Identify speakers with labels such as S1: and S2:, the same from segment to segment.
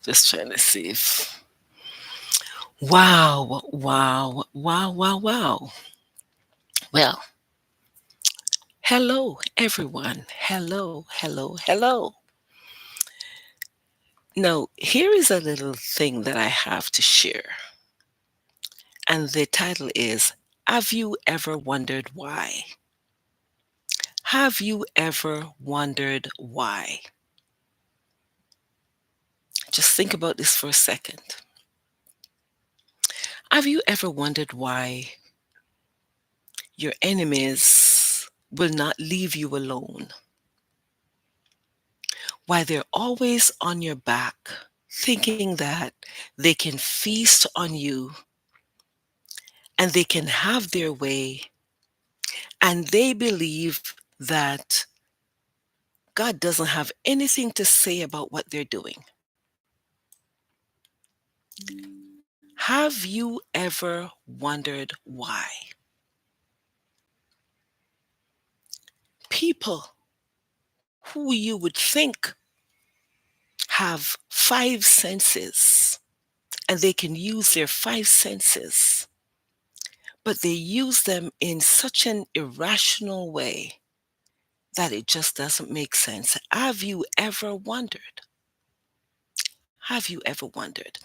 S1: Just trying to see if. Wow, wow, wow, wow, wow. Well, hello, everyone. Hello, hello, hello. Now, here is a little thing that I have to share, and the title is Have You Ever Wondered Why? Have you ever wondered why? Just think about this for a second. Have you ever wondered why your enemies will not leave you alone? Why they're always on your back, thinking that they can feast on you and they can have their way, and they believe that God doesn't have anything to say about what they're doing? Have you ever wondered why? People who you would think have five senses and they can use their five senses, but they use them in such an irrational way that it just doesn't make sense. Have you ever wondered? Have you ever wondered?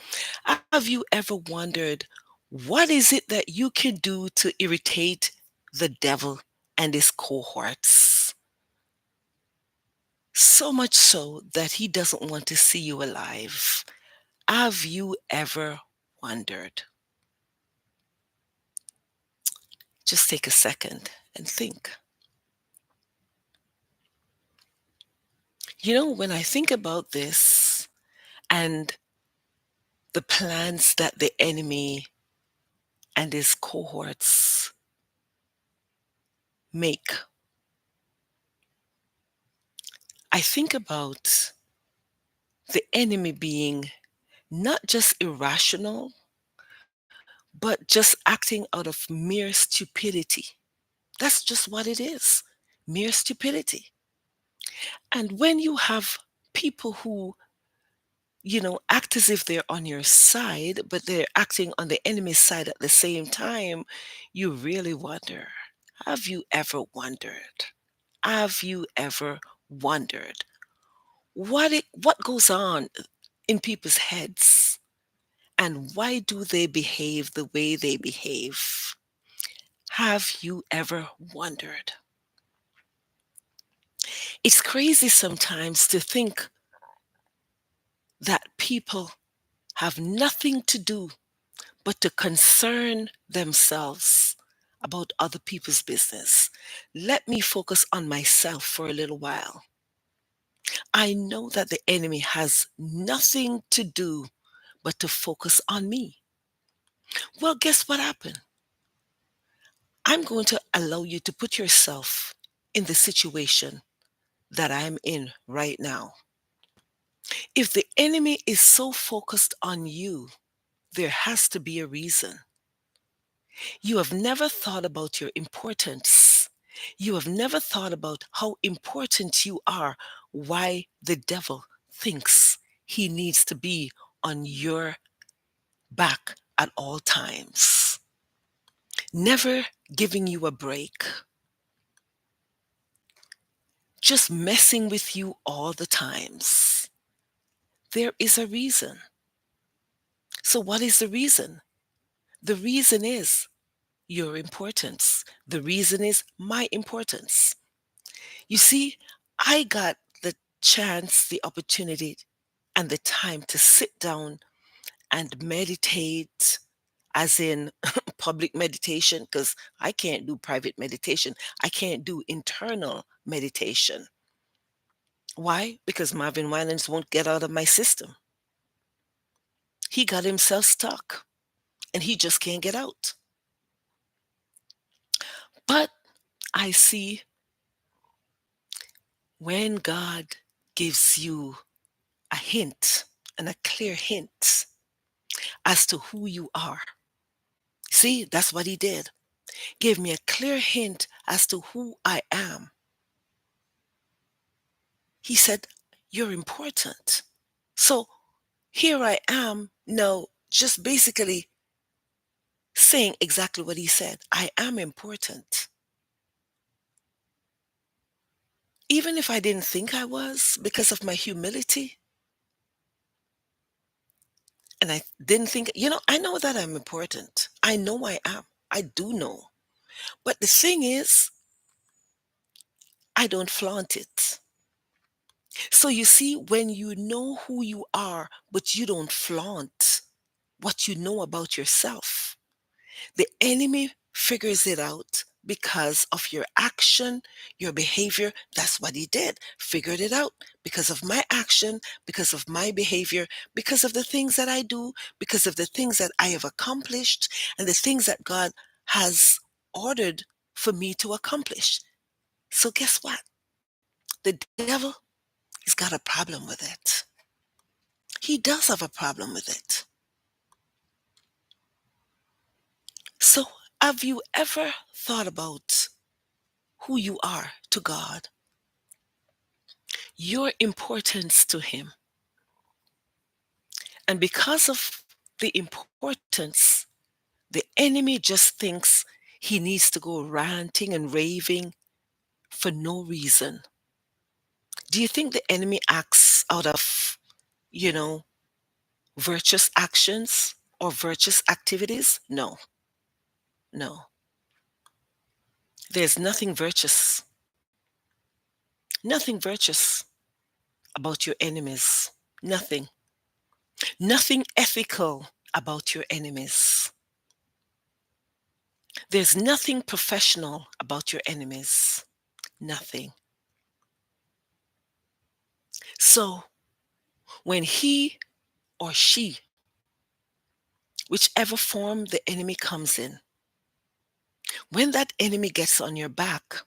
S1: Have you ever wondered what is it that you can do to irritate the devil and his cohorts? So much so that he doesn't want to see you alive. Have you ever wondered? Just take a second and think. When I think about this and the plans that the enemy and his cohorts make, I think about the enemy being not just irrational, but just acting out of mere stupidity. That's just what it is, mere stupidity. And when you have people who, act as if they're on your side, but they're acting on the enemy's side at the same time, you really wonder. Have you ever wondered? Have you ever wondered what goes on in people's heads and why do they behave the way they behave? Have you ever wondered? It's crazy sometimes to think that people have nothing to do but to concern themselves about other people's business. Let me focus on myself for a little while. I know that the enemy has nothing to do but to focus on me. Well, guess what happened? I'm going to allow you to put yourself in the situation that I'm in right now. If the enemy is so focused on you, there has to be a reason. You have never thought about your importance. You have never thought about how important you are, why the devil thinks he needs to be on your back at all times, never giving you a break, just messing with you all the times. There is a reason. So, what is the reason? The reason is your importance. The reason is my importance. You see, I got the chance, the opportunity, and the time to sit down and meditate, as in public meditation, because I can't do private meditation. I can't do internal meditation. Why? Because Marvin Winans won't get out of my system. He got himself stuck and he just can't get out. But I see when God gives you a hint and a clear hint as to who you are. See, that's what he did. Gave me a clear hint as to who I am. He said, you're important. So here I am now, just basically saying exactly what he said. I am important. Even if I didn't think I was because of my humility, and I didn't think, I know that I'm important. I know I am. I do know. But the thing is, I don't flaunt it. So you see, when you know who you are, but you don't flaunt what you know about yourself, the enemy figures it out because of your action, your behavior. That's what he did. Figured it out because of my action, because of my behavior, because of the things that I do, because of the things that I have accomplished, and the things that God has ordered for me to accomplish. So guess what? The devil, he's got a problem with it. He does have a problem with it. So have you ever thought about who you are to God, your importance to Him? And because of the importance, the enemy just thinks he needs to go ranting and raving for no reason. Do you think the enemy acts out of, you know, virtuous actions or virtuous activities? No, no. There's nothing virtuous about your enemies. Nothing. Nothing ethical about your enemies. There's nothing professional about your enemies. Nothing. So when he or she, whichever form the enemy comes in, when that enemy gets on your back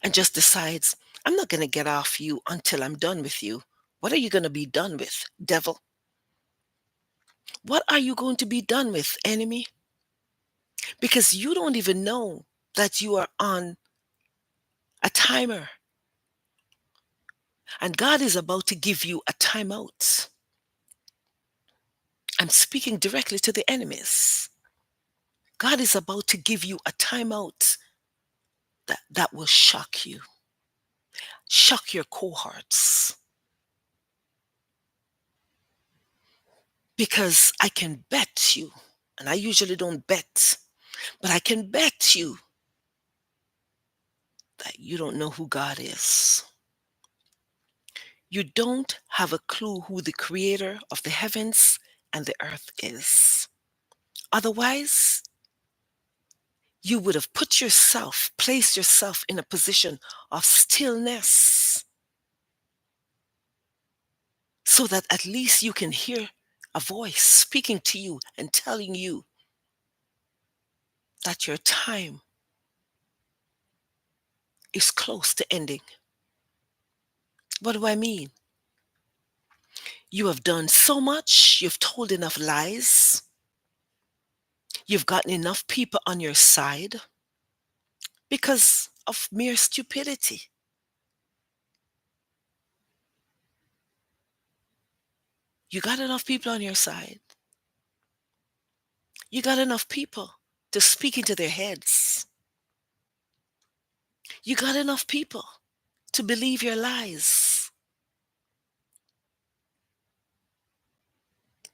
S1: and just decides, I'm not going to get off you until I'm done with you. What are you going to be done with, devil? What are you going to be done with, enemy? Because you don't even know that you are on a timer and God is about to give you a timeout. I'm speaking directly to the enemies. God is about to give you a timeout that will shock your cohorts. Because I can bet you, and I usually don't bet, but I can bet you that you don't know who God is. You don't have a clue who the creator of the heavens and the earth is. Otherwise, you would have placed yourself in a position of stillness so that at least you can hear a voice speaking to you and telling you that your time is close to ending. What do I mean? You have done so much, you've told enough lies, you've gotten enough people on your side because of mere stupidity. You got enough people on your side. You got enough people to speak into their heads. You got enough people to believe your lies.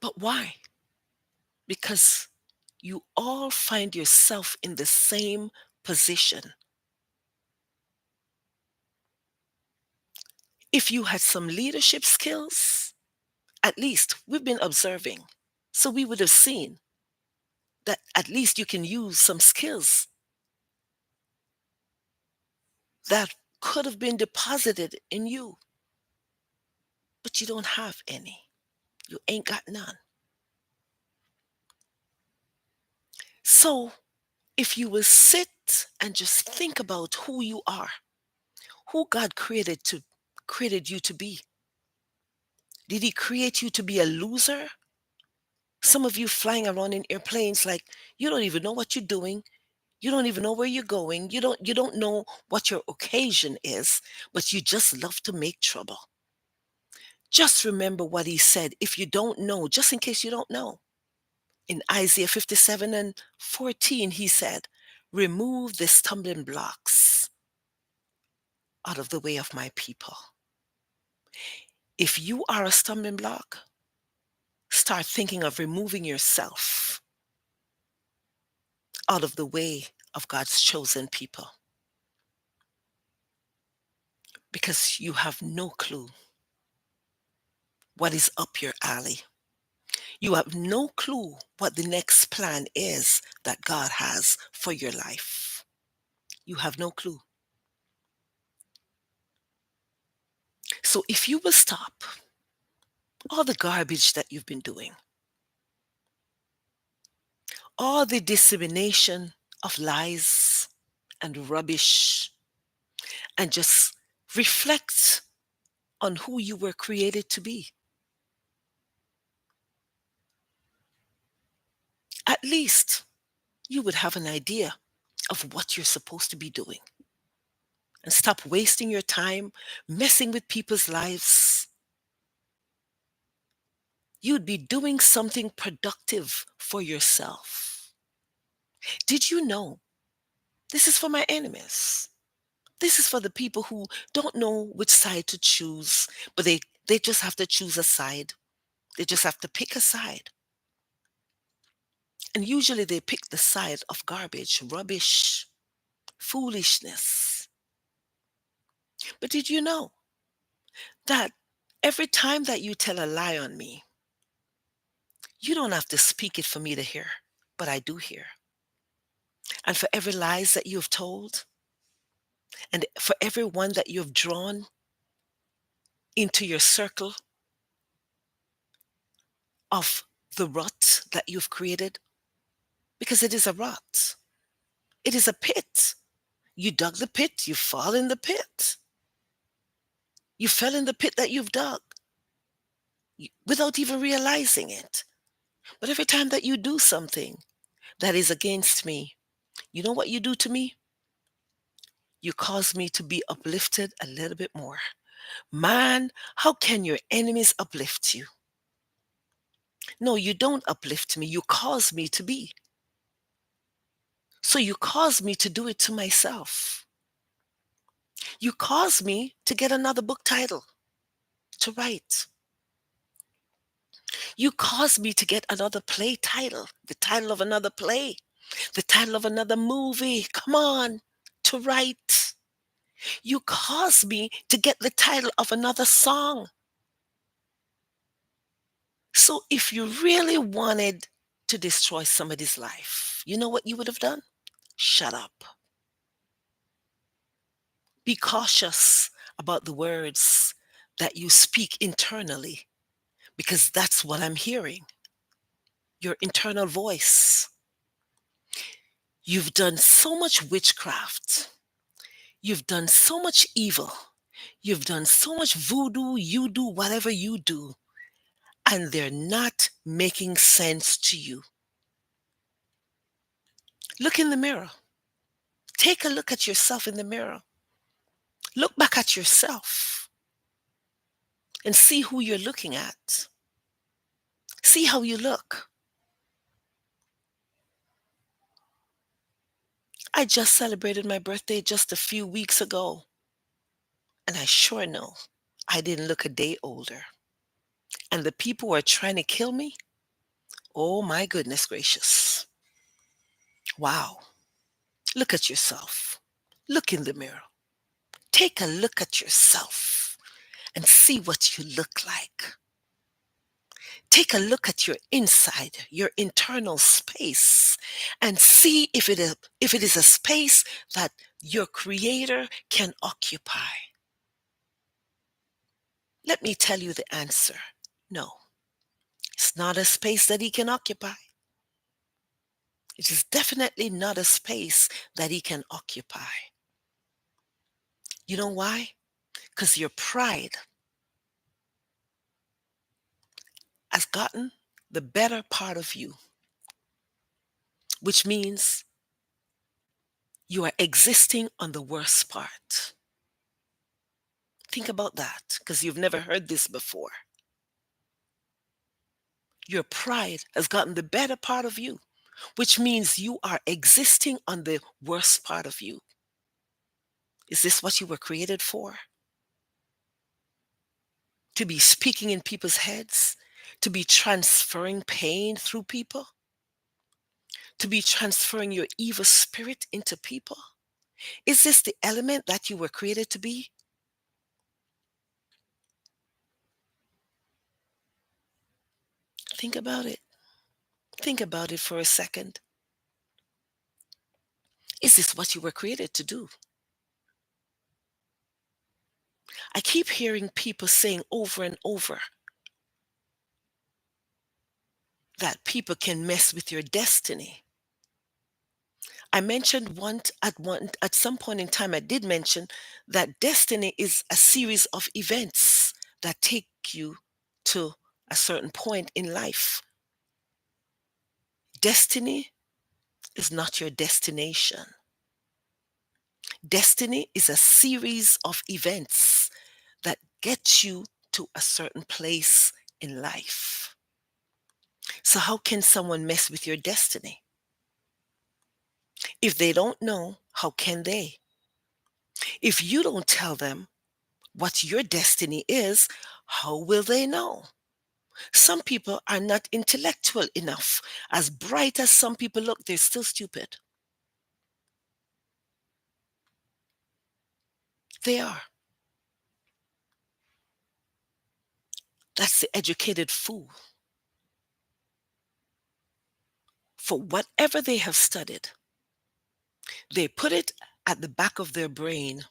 S1: But why? Because you all find yourself in the same position. If you had some leadership skills, at least we've been observing. So we would have seen that at least you can use some skills that could have been deposited in you, but you don't have any. You ain't got none. So if you will sit and just think about who you are, who God created you to be. Did he create you to be a loser? Some of you flying around in airplanes like you don't even know what you're doing. You don't even know where you're going. You don't know what your occasion is, but you just love to make trouble. Just remember what he said. If you don't know, just in case you don't know, in Isaiah 57:14, he said, remove the stumbling blocks out of the way of my people. If you are a stumbling block, start thinking of removing yourself out of the way of God's chosen people, because you have no clue what is up your alley. You have no clue what the next plan is that God has for your life. You have no clue. So if you will stop all the garbage that you've been doing, all the dissemination of lies and rubbish, and just reflect on who you were created to be, at least you would have an idea of what you're supposed to be doing. And stop wasting your time messing with people's lives. You'd be doing something productive for yourself. Did you know this is for my enemies? This is for the people who don't know which side to choose, but they just have to choose a side. They just have to pick a side. And usually they pick the side of garbage, rubbish, foolishness. But did you know that every time that you tell a lie on me, you don't have to speak it for me to hear, but I do hear. And for every lies that you have told, and for every one that you have drawn into your circle of the rut that you've created, because it is a rut, it is a pit. You dug the pit, you fall in the pit. You fell in the pit that you've dug without even realizing it. But every time that you do something that is against me, you know what you do to me? You cause me to be uplifted a little bit more. Man, how can your enemies uplift you? No, you don't uplift me. You cause me to be. So you cause me to do it to myself. You cause me to get another book title to write. You cause me to get another play title, the title of another play, the title of another movie. Come on, to write. You cause me to get the title of another song. So if you really wanted to destroy somebody's life, you know what you would have done? Shut up. Be cautious about the words that you speak internally, because that's what I'm hearing. Your internal voice. You've done so much witchcraft. You've done so much evil. You've done so much voodoo, you do whatever you do, and they're not making sense to you. Look in the mirror. Take a look at yourself in the mirror. Look back at yourself and see who you're looking at. See how you look. I just celebrated my birthday just a few weeks ago, and I sure know I didn't look a day older. And the people who are trying to kill me, oh my goodness gracious. Wow. Look at yourself. Look in the mirror. Take a look at yourself and see what you look like. Take a look at your inside, your internal space, and see if it is a space that your creator can occupy. Let me tell you the answer. No, it's not a space that he can occupy. It is definitely not a space that he can occupy. You know why? Because your pride has gotten the better part of you, which means you are existing on the worst part. Think about that because you've never heard this before. Your pride has gotten the better part of you, which means you are existing on the worst part of you. Is this what you were created for? To be speaking in people's heads? To be transferring pain through people? To be transferring your evil spirit into people? Is this the element that you were created to be? Think about it. Think about it for a second. Is this what you were created to do? I keep hearing people saying over and over that people can mess with your destiny. I mentioned at some point in time I did mention that destiny is a series of events that take you to a certain point in life. Destiny is not your destination. Destiny is a series of events that get you to a certain place in life. So how can someone mess with your destiny? If they don't know, how can they? If you don't tell them what your destiny is, how will they know? Some people are not intellectual enough. As bright as some people look, they're still stupid. They are. That's the educated fool. For whatever they have studied, they put it at the back of their brain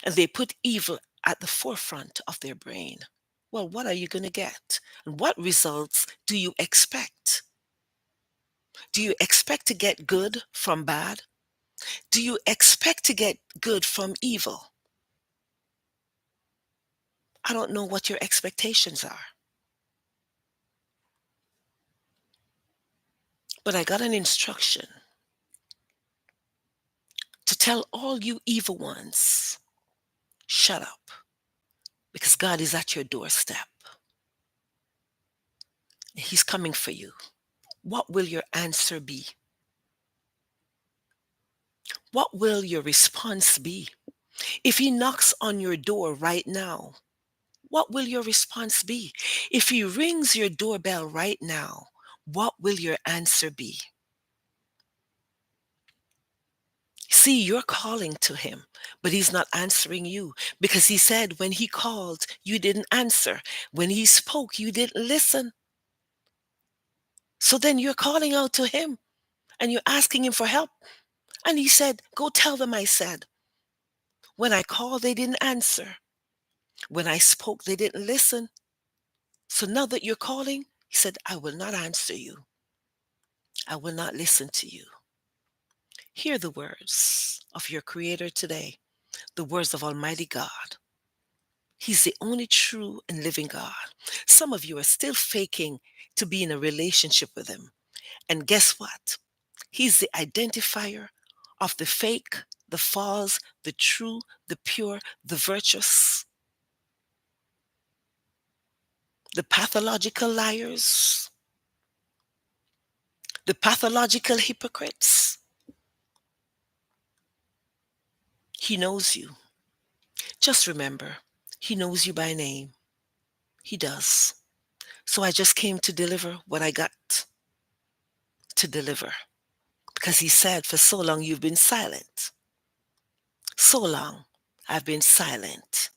S1: and they put evil at the forefront of their brain. Well, what are you going to get? And what results do you expect? Do you expect to get good from bad? Do you expect to get good from evil? I don't know what your expectations are, but I got an instruction to tell all you evil ones, shut up, because God is at your doorstep. He's coming for you. What will your answer be? What will your response be? If he knocks on your door right now, what will your response be? If he rings your doorbell right now, what will your answer be? See, you're calling to him, but he's not answering you because he said when he called, you didn't answer. When he spoke, you didn't listen. So then you're calling out to him and you're asking him for help. And he said, go tell them I said. When I called, they didn't answer. When I spoke, they didn't listen. So now that you're calling, he said, I will not answer you. I will not listen to you. Hear the words of your Creator today, the words of Almighty God. He's the only true and living God. Some of you are still faking to be in a relationship with him. And guess what? He's the identifier of the fake, the false, the true, the pure, the virtuous, the pathological liars, the pathological hypocrites. He knows you. Just remember, he knows you by name. He does. So I just came to deliver what I got to deliver. Because he said, for so long you've been silent. So long I've been silent.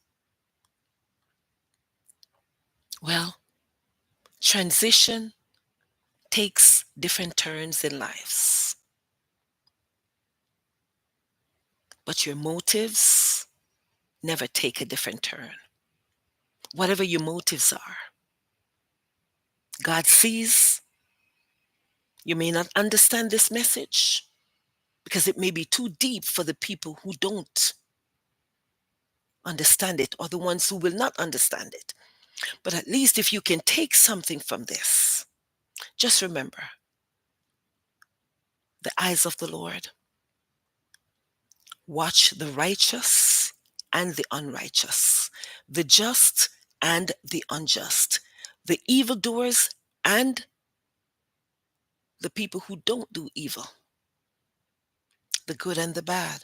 S1: Well, transition takes different turns in lives. But your motives never take a different turn. Whatever your motives are, God sees. You may not understand this message because it may be too deep for the people who don't understand it or the ones who will not understand it. But at least if you can take something from this, just remember the eyes of the Lord watch the righteous and the unrighteous, the just and the unjust, the evildoers and the people who don't do evil, the good and the bad.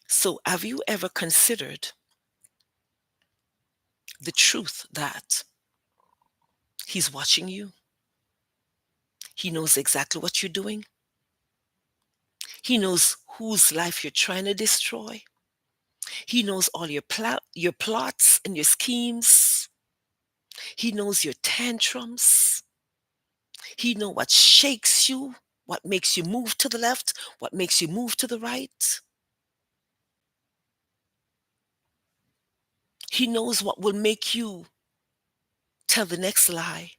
S1: So, have you ever considered the truth that He's watching you? He knows exactly what you're doing. He knows whose life you're trying to destroy. He knows all your plots and your schemes. He knows your tantrums. He knows what shakes you, what makes you move to the left, what makes you move to the right. He knows what will make you tell the next lie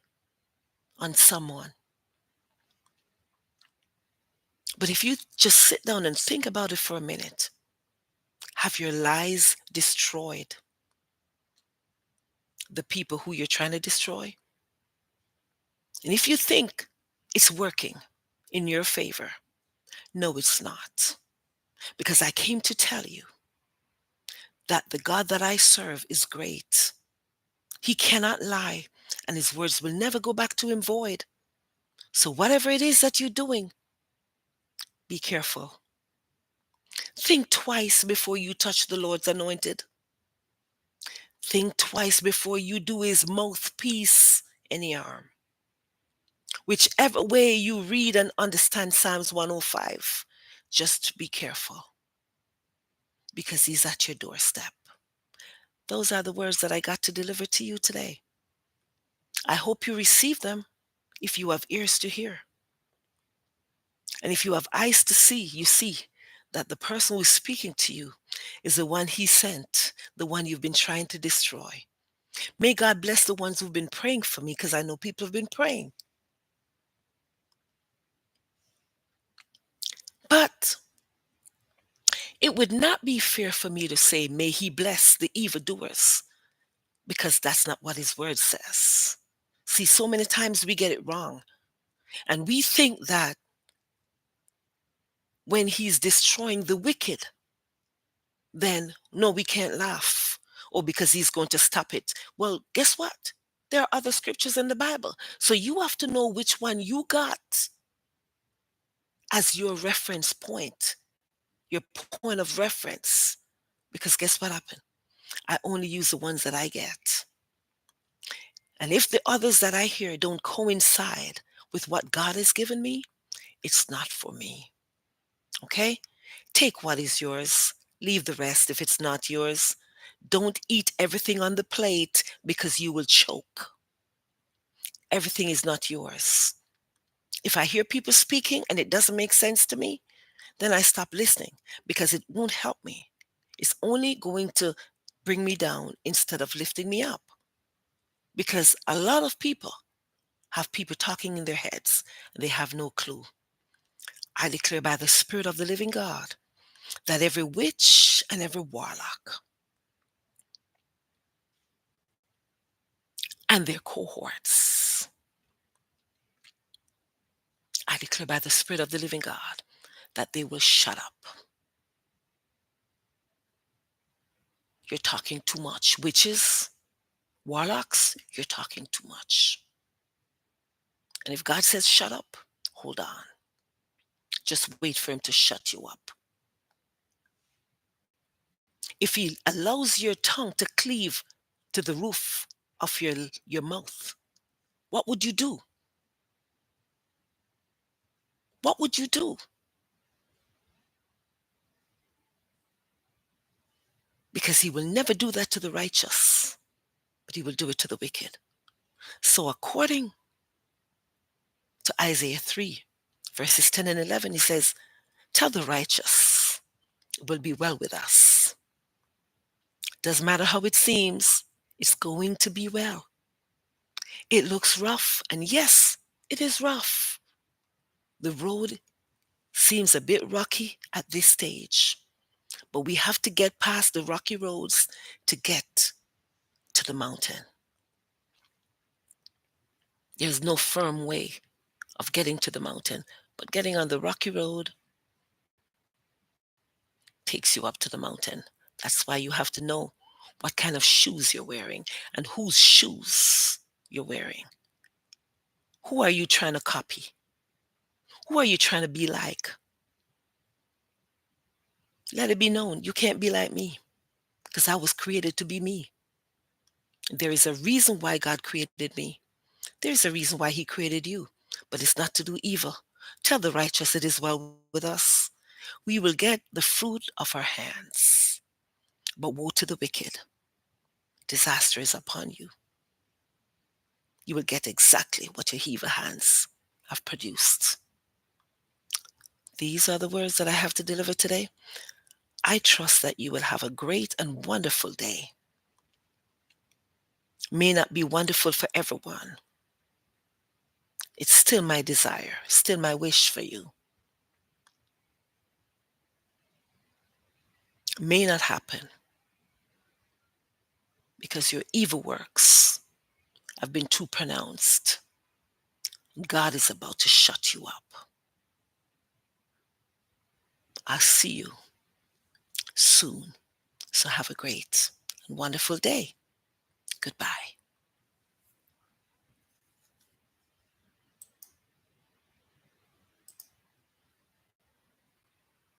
S1: on someone. But if you just sit down and think about it for a minute, have your lies destroyed the people who you're trying to destroy? And if you think it's working in your favor, no, it's not. Because I came to tell you that the God that I serve is great. He cannot lie, and his words will never go back to him void. So whatever it is that you're doing, be careful. Think twice before you touch the Lord's anointed. Think twice before you do his mouthpiece any harm. Whichever way you read and understand Psalms 105, just be careful because he's at your doorstep. Those are the words that I got to deliver to you today. I hope you receive them if you have ears to hear. And if you have eyes to see, you see that the person who is speaking to you is the one he sent, the one you've been trying to destroy. May God bless the ones who've been praying for me because I know people have been praying. But it would not be fair for me to say, may he bless the evildoers, because that's not what his word says. See, so many times we get it wrong. And we think that when he's destroying the wicked, then no, we can't laugh. Or because he's going to stop it. Well, guess what? There are other scriptures in the Bible. So you have to know which one you got as your reference point, your point of reference. Because guess what happened? I only use the ones that I get. And if the others that I hear don't coincide with what God has given me, it's not for me. Okay? Take what is yours. Leave the rest if it's not yours. Don't eat everything on the plate because you will choke. Everything is not yours. If I hear people speaking and it doesn't make sense to me, then I stop listening because it won't help me. It's only going to bring me down instead of lifting me up. Because a lot of people have people talking in their heads and they have no clue. I declare by the Spirit of the living God that every witch and every warlock and their cohorts, I declare by the Spirit of the living God that they will shut up. You're talking too much. Witches, warlocks, you're talking too much. And if God says shut up, hold on. Just wait for him to shut you up. If he allows your tongue to cleave to the roof of your mouth, what would you do? What would you do? Because he will never do that to the righteous, but he will do it to the wicked. So according to Isaiah 3, verses 10 and 11, he says, tell the righteous it will be well with us. Doesn't matter how it seems, it's going to be well. It looks rough, and yes, it is rough. The road seems a bit rocky at this stage, but we have to get past the rocky roads to get to the mountain. There's no firm way of getting to the mountain, but getting on the rocky road takes you up to the mountain. That's why you have to know what kind of shoes you're wearing and whose shoes you're wearing. Who are you trying to copy? Who are you trying to be like? Let it be known you can't be like me because I was created to be me. There is a reason why God created me. There's a reason why He created you, but it's not to do evil. Tell the righteous it is well with us. We will get the fruit of our hands. But woe to the wicked. Disaster is upon you. You will get exactly what your evil hands have produced. These are the words that I have to deliver today. I trust that you will have a great and wonderful day. May not be wonderful for everyone. It's still my desire, still my wish for you. May not happen because your evil works have been too pronounced. God is about to shut you up. I'll see you soon. So have a great and wonderful day. Goodbye.